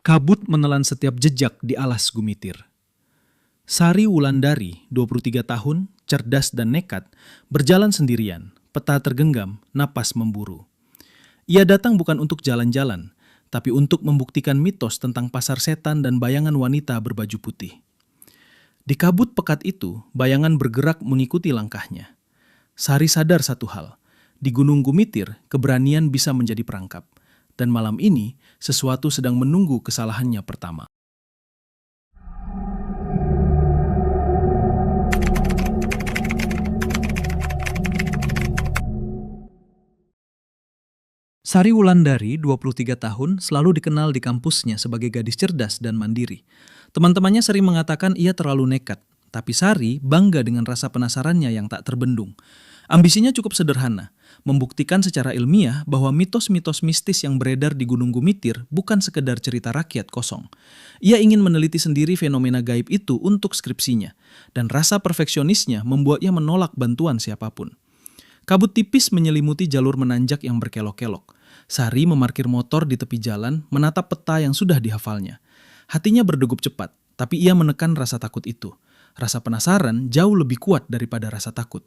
Kabut menelan setiap jejak di alas Gumitir. Sari Wulandari, 23 tahun, cerdas dan nekat, berjalan sendirian, peta tergenggam, napas memburu. Ia datang bukan untuk jalan-jalan, tapi untuk membuktikan mitos tentang pasar setan dan bayangan wanita berbaju putih. Di kabut pekat itu, bayangan bergerak mengikuti langkahnya. Sari sadar satu hal, di Gunung Gumitir, keberanian bisa menjadi perangkap. Dan malam ini, sesuatu sedang menunggu kesalahannya pertama. Sari Wulandari, 23 tahun, selalu dikenal di kampusnya sebagai gadis cerdas dan mandiri. Teman-temannya sering mengatakan ia terlalu nekat, tapi Sari bangga dengan rasa penasarannya yang tak terbendung. Ambisinya cukup sederhana, membuktikan secara ilmiah bahwa mitos-mitos mistis yang beredar di Gunung Gumitir bukan sekedar cerita rakyat kosong. Ia ingin meneliti sendiri fenomena gaib itu untuk skripsinya, dan rasa perfeksionisnya membuatnya menolak bantuan siapapun. Kabut tipis menyelimuti jalur menanjak yang berkelok-kelok. Sari memarkir motor di tepi jalan, menatap peta yang sudah dihafalnya. Hatinya berdegup cepat, tapi ia menekan rasa takut itu. Rasa penasaran jauh lebih kuat daripada rasa takut.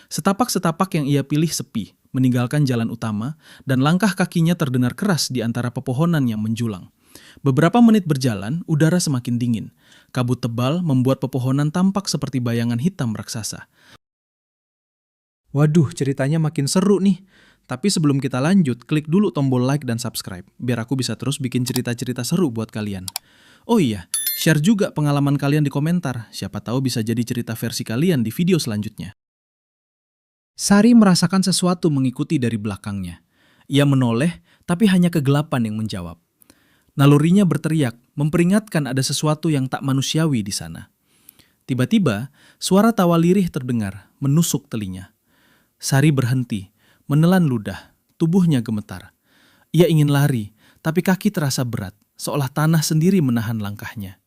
Setapak-setapak yang ia pilih sepi, meninggalkan jalan utama, dan langkah kakinya terdengar keras di antara pepohonan yang menjulang. Beberapa menit berjalan, udara semakin dingin. Kabut tebal membuat pepohonan tampak seperti bayangan hitam raksasa. Waduh, ceritanya makin seru nih. Tapi sebelum kita lanjut, klik dulu tombol like dan subscribe, biar aku bisa terus bikin cerita-cerita seru buat kalian. Oh iya, share juga pengalaman kalian di komentar, siapa tahu bisa jadi cerita versi kalian di video selanjutnya. Sari merasakan sesuatu mengikuti dari belakangnya. Ia menoleh, tapi hanya kegelapan yang menjawab. Nalurinya berteriak, memperingatkan ada sesuatu yang tak manusiawi di sana. Tiba-tiba, suara tawa lirih terdengar, menusuk telinga. Sari berhenti, menelan ludah, tubuhnya gemetar. Ia ingin lari, tapi kaki terasa berat, seolah tanah sendiri menahan langkahnya.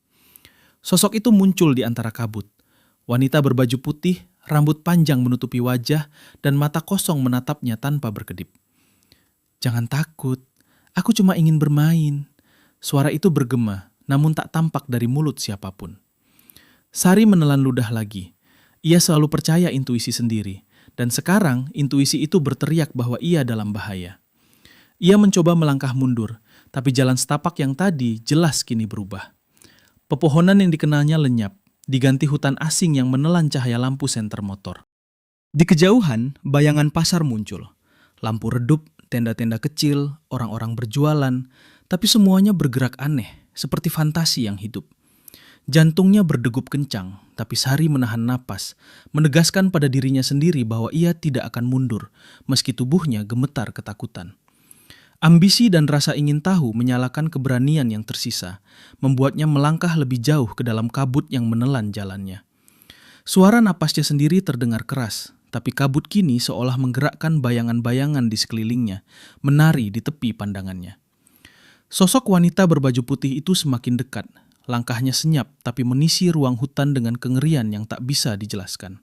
Sosok itu muncul di antara kabut. Wanita berbaju putih, rambut panjang menutupi wajah, dan mata kosong menatapnya tanpa berkedip. "Jangan takut, aku cuma ingin bermain." Suara itu bergema, namun tak tampak dari mulut siapapun. Sari menelan ludah lagi. Ia selalu percaya intuisi sendiri, dan sekarang intuisi itu berteriak bahwa ia dalam bahaya. Ia mencoba melangkah mundur, tapi jalan setapak yang tadi jelas kini berubah. Pepohonan yang dikenalnya lenyap, diganti hutan asing yang menelan cahaya lampu senter motor. Di kejauhan, bayangan pasar muncul. Lampu redup, tenda-tenda kecil, orang-orang berjualan, tapi semuanya bergerak aneh, seperti fantasi yang hidup. Jantungnya berdegup kencang, tapi Sari menahan napas, menegaskan pada dirinya sendiri bahwa ia tidak akan mundur, meski tubuhnya gemetar ketakutan. Ambisi dan rasa ingin tahu menyalakan keberanian yang tersisa, membuatnya melangkah lebih jauh ke dalam kabut yang menelan jalannya. Suara napasnya sendiri terdengar keras, tapi kabut kini seolah menggerakkan bayangan-bayangan di sekelilingnya, menari di tepi pandangannya. Sosok wanita berbaju putih itu semakin dekat. Langkahnya senyap, tapi menisi ruang hutan dengan kengerian yang tak bisa dijelaskan.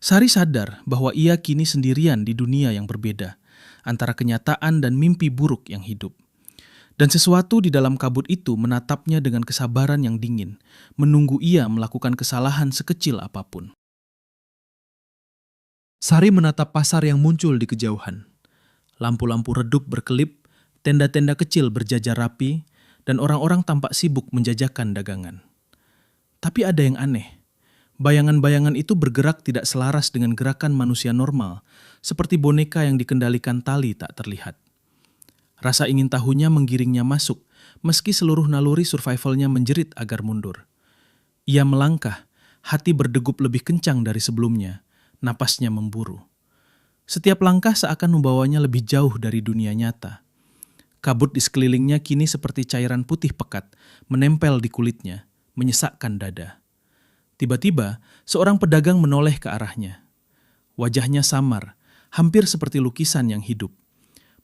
Sari sadar bahwa ia kini sendirian di dunia yang berbeda, antara kenyataan dan mimpi buruk yang hidup. Dan sesuatu di dalam kabut itu menatapnya dengan kesabaran yang dingin, menunggu ia melakukan kesalahan sekecil apapun. Sari menatap pasar yang muncul di kejauhan. Lampu-lampu redup berkelip, tenda-tenda kecil berjajar rapi, dan orang-orang tampak sibuk menjajakan dagangan. Tapi ada yang aneh. Bayangan-bayangan itu bergerak tidak selaras dengan gerakan manusia normal, seperti boneka yang dikendalikan tali tak terlihat. Rasa ingin tahunya menggiringnya masuk, meski seluruh naluri survivalnya menjerit agar mundur. Ia melangkah, hati berdegup lebih kencang dari sebelumnya, napasnya memburu. Setiap langkah seakan membawanya lebih jauh dari dunia nyata. Kabut di sekelilingnya kini seperti cairan putih pekat, menempel di kulitnya, menyesakkan dada. Tiba-tiba, seorang pedagang menoleh ke arahnya. Wajahnya samar, hampir seperti lukisan yang hidup.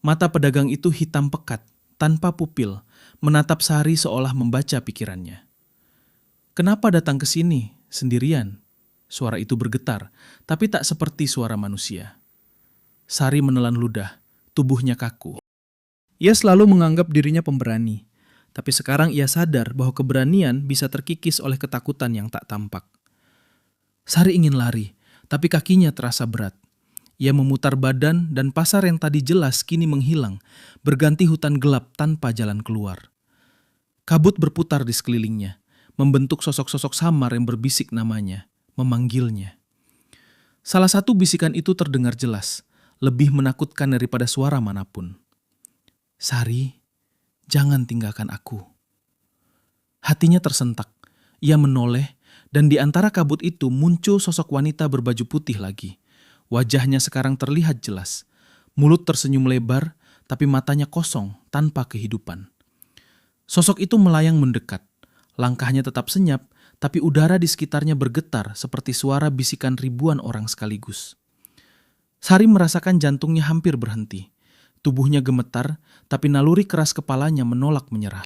Mata pedagang itu hitam pekat, tanpa pupil, menatap Sari seolah membaca pikirannya. "Kenapa datang ke sini, sendirian?" Suara itu bergetar, tapi tak seperti suara manusia. Sari menelan ludah, tubuhnya kaku. Ia selalu menganggap dirinya pemberani, Tapi sekarang ia sadar bahwa keberanian bisa terkikis oleh ketakutan yang tak tampak. Sari ingin lari, tapi kakinya terasa berat. Ia memutar badan dan pasar yang tadi jelas kini menghilang, berganti hutan gelap tanpa jalan keluar. Kabut berputar di sekelilingnya, membentuk sosok-sosok samar yang berbisik namanya, memanggilnya. Salah satu bisikan itu terdengar jelas, lebih menakutkan daripada suara manapun. Sari, jangan tinggalkan aku. Hatinya tersentak, ia menoleh, dan di antara kabut itu muncul sosok wanita berbaju putih lagi. Wajahnya sekarang terlihat jelas. Mulut tersenyum lebar, tapi matanya kosong tanpa kehidupan. Sosok itu melayang mendekat. Langkahnya tetap senyap, tapi udara di sekitarnya bergetar seperti suara bisikan ribuan orang sekaligus. Sari merasakan jantungnya hampir berhenti. Tubuhnya gemetar, tapi naluri keras kepalanya menolak menyerah.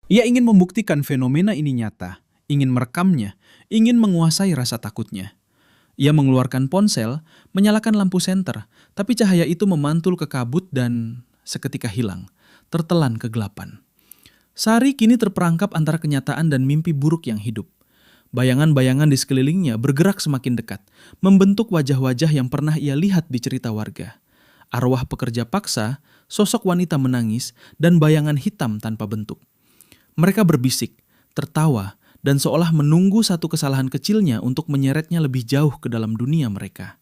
Ia ingin membuktikan fenomena ini nyata, ingin merekamnya, ingin menguasai rasa takutnya. Ia mengeluarkan ponsel, menyalakan lampu senter, tapi cahaya itu memantul ke kabut dan seketika hilang, tertelan kegelapan. Sari kini terperangkap antara kenyataan dan mimpi buruk yang hidup. Bayangan-bayangan di sekelilingnya bergerak semakin dekat, membentuk wajah-wajah yang pernah ia lihat di cerita warga. Arwah pekerja paksa, sosok wanita menangis, dan bayangan hitam tanpa bentuk. Mereka berbisik, tertawa, dan seolah menunggu satu kesalahan kecilnya untuk menyeretnya lebih jauh ke dalam dunia mereka.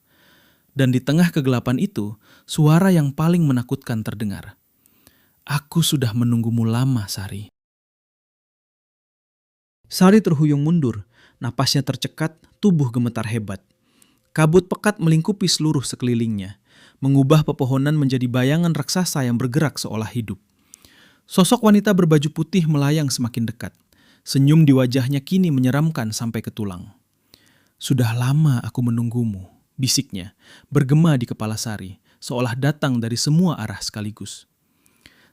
Dan di tengah kegelapan itu, suara yang paling menakutkan terdengar. Aku sudah menunggumu lama, Sari. Sari terhuyung mundur, napasnya tercekat, tubuh gemetar hebat. Kabut pekat melingkupi seluruh sekelilingnya, mengubah pepohonan menjadi bayangan raksasa yang bergerak seolah hidup. Sosok wanita berbaju putih melayang semakin dekat. Senyum di wajahnya kini menyeramkan sampai ke tulang. Sudah lama aku menunggumu, bisiknya, bergema di kepala Sari, seolah datang dari semua arah sekaligus.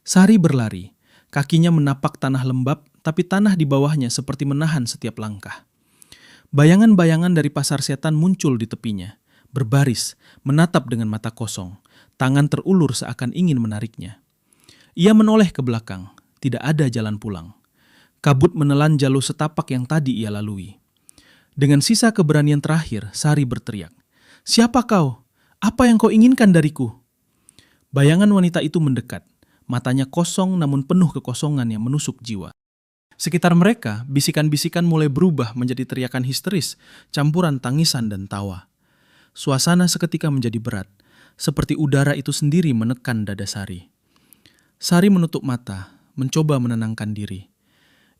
Sari berlari, kakinya menapak tanah lembab, tapi tanah di bawahnya seperti menahan setiap langkah. Bayangan-bayangan dari pasar setan muncul di tepinya, berbaris, menatap dengan mata kosong, tangan terulur seakan ingin menariknya. Ia menoleh ke belakang, tidak ada jalan pulang. Kabut menelan jalur setapak yang tadi ia lalui. Dengan sisa keberanian terakhir, Sari berteriak, "Siapa kau? Apa yang kau inginkan dariku?" Bayangan wanita itu mendekat, matanya kosong namun penuh kekosongan yang menusuk jiwa. Sekitar mereka, bisikan-bisikan mulai berubah menjadi teriakan histeris, campuran tangisan dan tawa. Suasana seketika menjadi berat, seperti udara itu sendiri menekan dada Sari. Sari menutup mata, mencoba menenangkan diri.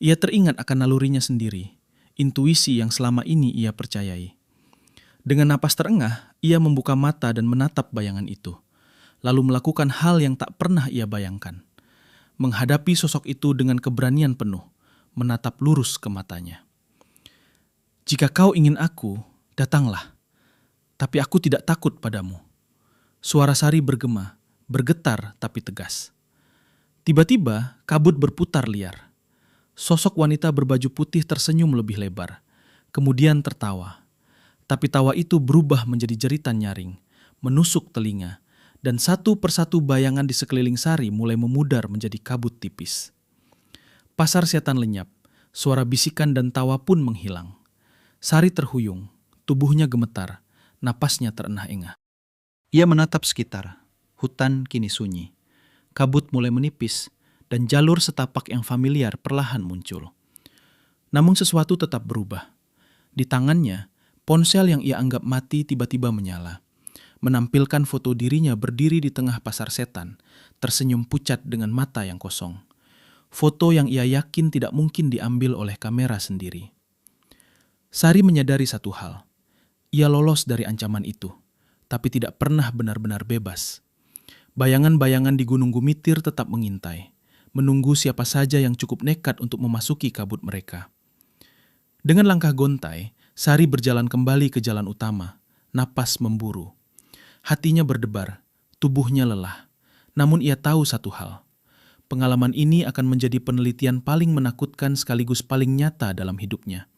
Ia teringat akan nalurinya sendiri, intuisi yang selama ini ia percayai. Dengan napas terengah, ia membuka mata dan menatap bayangan itu, lalu melakukan hal yang tak pernah ia bayangkan. Menghadapi sosok itu dengan keberanian penuh, menatap lurus ke matanya. "Jika kau ingin aku, datanglah. Tapi aku tidak takut padamu." Suara Sari bergema, bergetar tapi tegas. Tiba-tiba, kabut berputar liar. Sosok wanita berbaju putih tersenyum lebih lebar, kemudian tertawa. Tapi tawa itu berubah menjadi jeritan nyaring, menusuk telinga, dan satu persatu bayangan di sekeliling Sari mulai memudar menjadi kabut tipis. Pasar setan lenyap, suara bisikan dan tawa pun menghilang. Sari terhuyung, tubuhnya gemetar, napasnya terengah-engah. Ia menatap sekitar, hutan kini sunyi. Kabut mulai menipis, dan jalur setapak yang familiar perlahan muncul. Namun sesuatu tetap berubah. Di tangannya, ponsel yang ia anggap mati tiba-tiba menyala, menampilkan foto dirinya berdiri di tengah pasar setan, tersenyum pucat dengan mata yang kosong. Foto yang ia yakin tidak mungkin diambil oleh kamera sendiri. Sari menyadari satu hal. Ia lolos dari ancaman itu, tapi tidak pernah benar-benar bebas. Bayangan-bayangan di Gunung Gumitir tetap mengintai, menunggu siapa saja yang cukup nekat untuk memasuki kabut mereka. Dengan langkah gontai, Sari berjalan kembali ke jalan utama, napas memburu. Hatinya berdebar, tubuhnya lelah. Namun ia tahu satu hal, pengalaman ini akan menjadi penelitian paling menakutkan sekaligus paling nyata dalam hidupnya.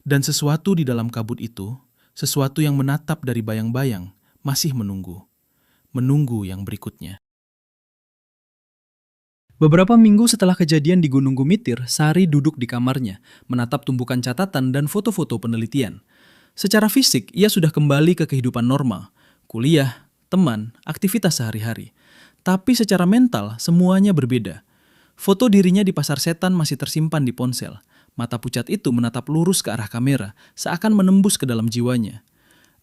Dan sesuatu di dalam kabut itu, sesuatu yang menatap dari bayang-bayang, masih menunggu. Menunggu yang berikutnya. Beberapa minggu setelah kejadian di Gunung Gumitir, Sari duduk di kamarnya, menatap tumpukan catatan dan foto-foto penelitian. Secara fisik, ia sudah kembali ke kehidupan normal, kuliah, teman, aktivitas sehari-hari. Tapi secara mental, semuanya berbeda. Foto dirinya di pasar setan masih tersimpan di ponsel. Mata pucat itu menatap lurus ke arah kamera, seakan menembus ke dalam jiwanya.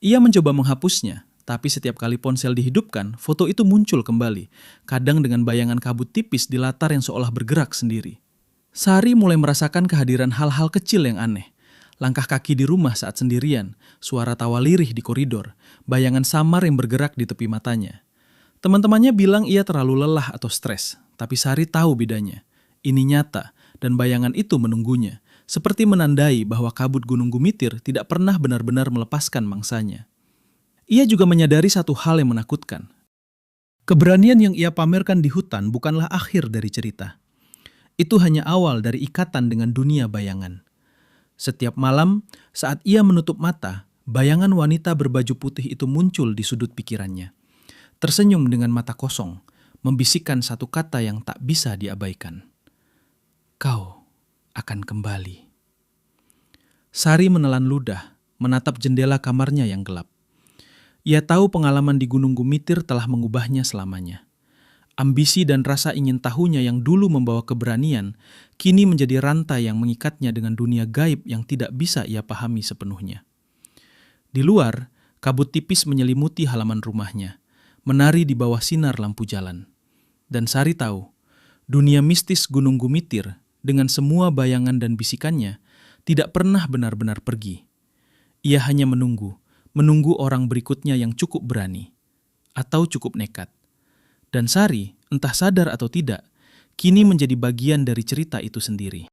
Ia mencoba menghapusnya, tapi setiap kali ponsel dihidupkan, foto itu muncul kembali, kadang dengan bayangan kabut tipis di latar yang seolah bergerak sendiri. Sari mulai merasakan kehadiran hal-hal kecil yang aneh. Langkah kaki di rumah saat sendirian, suara tawa lirih di koridor, bayangan samar yang bergerak di tepi matanya. Teman-temannya bilang ia terlalu lelah atau stres, tapi Sari tahu bedanya. Ini nyata, dan bayangan itu menunggunya, seperti menandai bahwa kabut Gunung Gumitir tidak pernah benar-benar melepaskan mangsanya. Ia juga menyadari satu hal yang menakutkan. Keberanian yang ia pamerkan di hutan bukanlah akhir dari cerita. Itu hanya awal dari ikatan dengan dunia bayangan. Setiap malam, saat ia menutup mata, bayangan wanita berbaju putih itu muncul di sudut pikirannya. Tersenyum dengan mata kosong, membisikkan satu kata yang tak bisa diabaikan. Kau akan kembali. Sari menelan ludah, menatap jendela kamarnya yang gelap. Ia tahu pengalaman di Gunung Gumitir telah mengubahnya selamanya. Ambisi dan rasa ingin tahunya yang dulu membawa keberanian, kini menjadi rantai yang mengikatnya dengan dunia gaib yang tidak bisa ia pahami sepenuhnya. Di luar, kabut tipis menyelimuti halaman rumahnya, menari di bawah sinar lampu jalan. Dan Sari tahu, dunia mistis Gunung Gumitir dengan semua bayangan dan bisikannya tidak pernah benar-benar pergi. Ia hanya menunggu orang berikutnya yang cukup berani atau cukup nekat. Dan Sari, entah sadar atau tidak, kini menjadi bagian dari cerita itu sendiri.